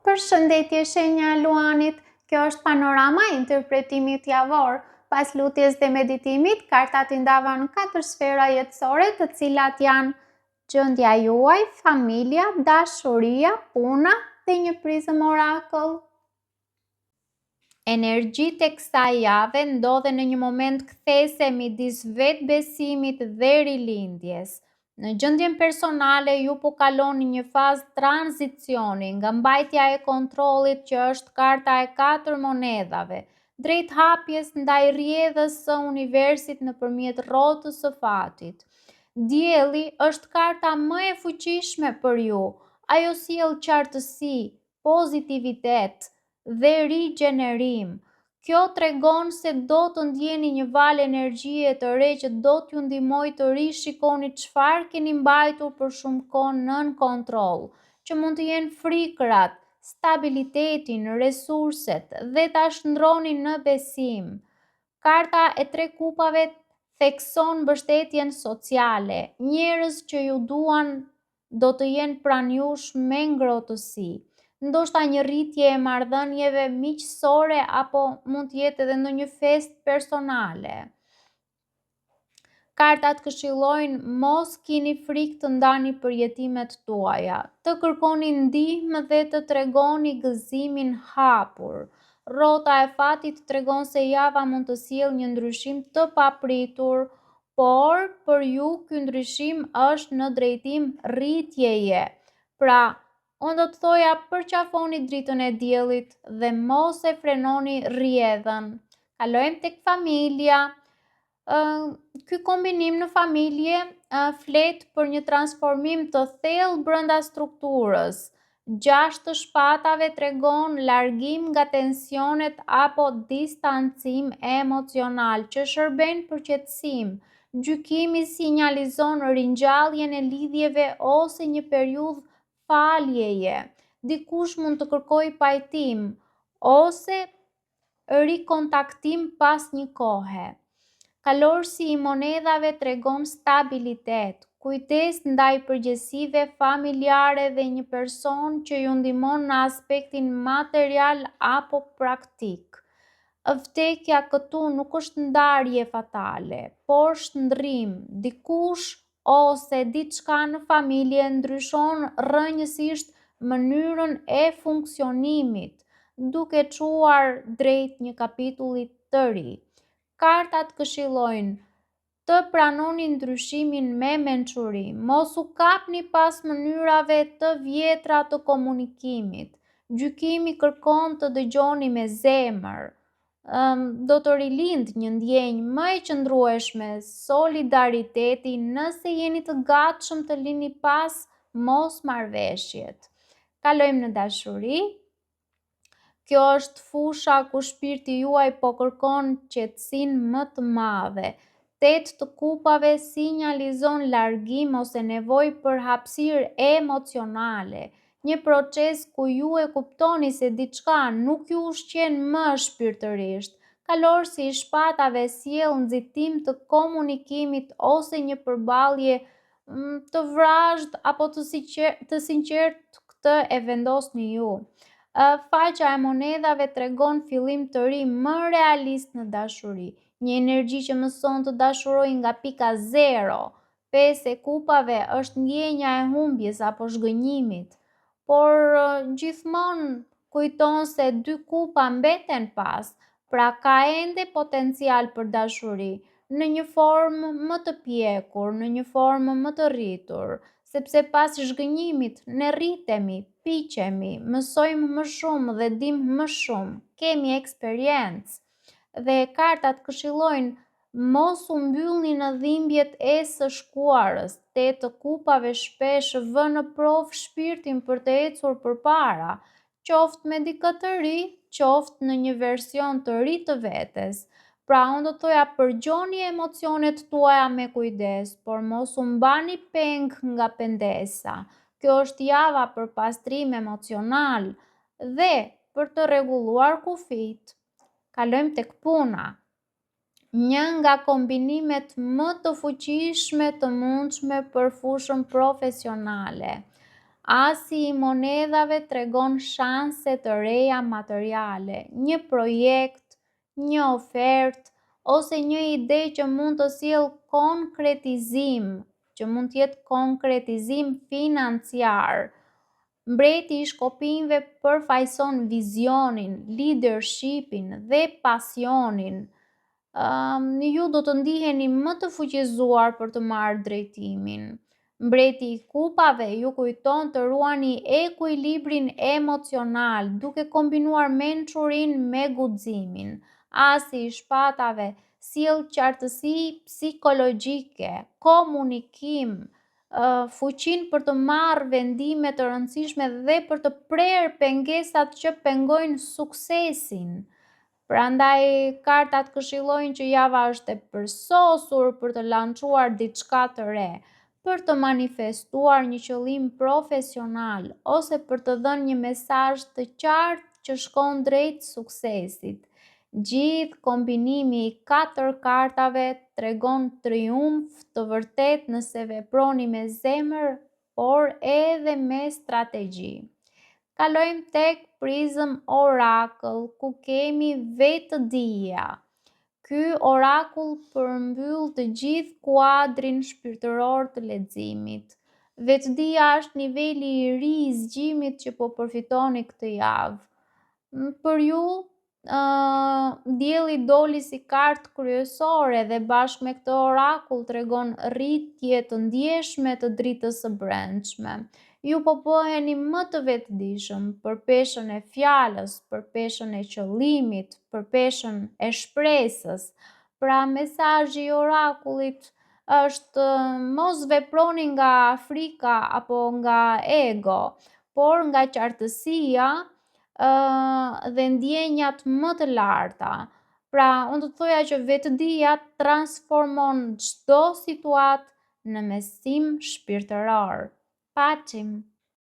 Përshëndetje shenja e Luanit, kjo është panorama e interpretimit javor. Pas lutjes dhe meditimit, kartat i ndavan 4 sfera jetësore, të cilat janë gjendja juaj, familja, dashuria, puna dhe një prizëm orakull. Energjitë e kësaj jave ndodhen në një moment kthese midis vetbesimit dhe rilindjes. Në gjendjen personale, ju po kaloni një fazë tranzicioni nga mbajtja e kontrollit, që është karta e 4 monedhave, drejt hapjes ndaj rrjedhës së universit nëpërmjet rrotës së fatit. Dielli është karta më e fuqishme për ju. Ajo sjell qartësi, pozitivitet dhe rigjenerim. Kjo tregon se do të ndjeni një val energjie të re që do t'ju ndihmojë të rishikoni çfarë keni mbajtur për shumë kohë nën kontroll, që mund të jenë frikërat, stabilitetin, resurset dhe ta shndroni në besim. Karta e 3 kupave thekson mbështetjen sociale. Njerëz që ju duan do të jenë pranë jush me ngrohtësi. Ndoshta një rritje e marrëdhënieve miqësore apo mund të jetë edhe ndonjë festë personale. Kartat këshillojnë mos kini frikë të ndani përjetimet tuaja, të kërkoni ndihmë dhe të tregoni gëzimin hapur. Rrota e fatit tregon se java mund të sjellë një ndryshim të papritur, por për ju ky ndryshim është në drejtim rritjeje. Pra, unë do të thoja përqafoni dritën e diellit dhe mos e frenoni rrjedhën. Kalojmë tek familja. Ky kombinim në familje flet për një transformim të thellë brenda strukturës. 6 të shpatave tregon largim nga tensionet apo distancim emocional që shërben për qetësim. Gjykimi sinjalizon ringjalljen e lidhjeve ose një periudhë faljeje. Dikush mund të kërkojë pajtim ose rikontaktim pas një kohe. Kalorësi i monedhave tregon stabilitet, kujdes ndaj përgjegjësive familjare dhe një person që ju ndihmon në aspektin material apo praktik. Vdekja këtu nuk është ndarje fatale, por shndrrim. Dikush ose diçka në familje ndryshon rrënjësisht mënyrën e funksionimit, duke çuar drejt një kapitulli të ri. Kartat këshillojnë të pranoni ndryshimin me mençuri, mos u kapni pas mënyrave të vjetra të komunikimit. Gjykimi kërkon të dëgjoni me zemër. Do të rilind një ndjenjë më e qëndrueshme, solidariteti, nëse jeni të gatshëm të lini pas mosmarrveshjet. Kalojmë në dashuri. Kjo është fusha ku shpirti juaj po kërkon qetësinë më të madhe. 8 të kupave sinjalizon largim ose nevojë për hapësirë emocionale. Një proces ku ju e kuptoni se diçka nuk ju ushqen më shpirtërisht. Kalorësi i shpatave sjell nxitim të komunikimit ose një përballje të vrazhd apo të sinqert, këtë e vendosni ju. Faqja e monedhave tregon fillim të ri më realist në dashuri, një energji që mëson të dashurojë nga pika zero. 5 e kupave është ndjenja e humbjes apo zhgënjimit, por gjithmonë kujton se 2 kupa mbeten pas, pra ka ende potencial për dashuri, në një formë më të pjekur, në një formë më të rritur, sepse pas zhgënjimit ne rritemi, piqemi, mësojmë më shumë dhe dimë më shumë, kemi eksperiencë. Dhe kartat këshillojnë mos u mbyllni në dhimbjet e së shkuarës. 8 të kupave shpesh vë në provë shpirtin për të ecur përpara, qoftë me dikë të ri, qoftë në një version të ri të vetes. Pra, unë do të thoja përgjoni emocionet tuaja me kujdes, por mos u mbani peng nga pendesa. Kjo është java për pastrim emocional dhe për të rregulluar kufijt. Kalojmë tek puna. Një nga kombinimet më të fuqishme të mundshme për fushën profesionale. Asi i monedhave tregon shanse të reja materiale, një projekt, një ofertë, ose një ide që mund të sjellë konkretizim, që mund të jetë konkretizim financiar. Mbreti i shkopinjve përfaqëson vizionin, leadershipin dhe pasionin. Ju do të ndiheni më të fuqizuar për të marrë drejtimin. Mbreti i kupave ju kujton të ruani ekuilibrin emocional duke kombinuar mençurinë me guximin. Asi i shpatave sjell qartësi psikologjike, komunikim, fuqinë për të marrë vendime të rëndësishme dhe për të prerë pengesat që pengojnë suksesin. Prandaj kartat këshillojnë që java është e përsosur për të lançuar diçka të re, për të manifestuar një qëllim profesional ose për të dhënë një mesazh të qartë që shkon drejt suksesit. Gjithë kombinimi i 4 kartave tregon triumf të vërtet nëse veproni me zemër, por edhe me strategji. Kalojmë tek Prism Oracle, ku kemi vetëdija. Ky orakull përmbyll të gjithë kuadrin shpirtëror të leximit. Vetëdija është niveli i ri i zgjimit që po përfitoni këtë javë. Për ju, dielli doli si kartë kryesore dhe bashkë me këtë orakull tregon rritje të ndjeshme të dritës së brendshme. Ju po bëheni më të vetëdijshëm për peshën e fjalës, për peshën e qëllimit, për peshën e shpresës. Pra mesazhi i orakullit është mos veproni nga frika apo nga ego, por nga qartësia dhe ndjenjat më të larta. Pra, unë do të thoja që vetëdija transformon çdo situatë në mesim shpirtëror. Paçim!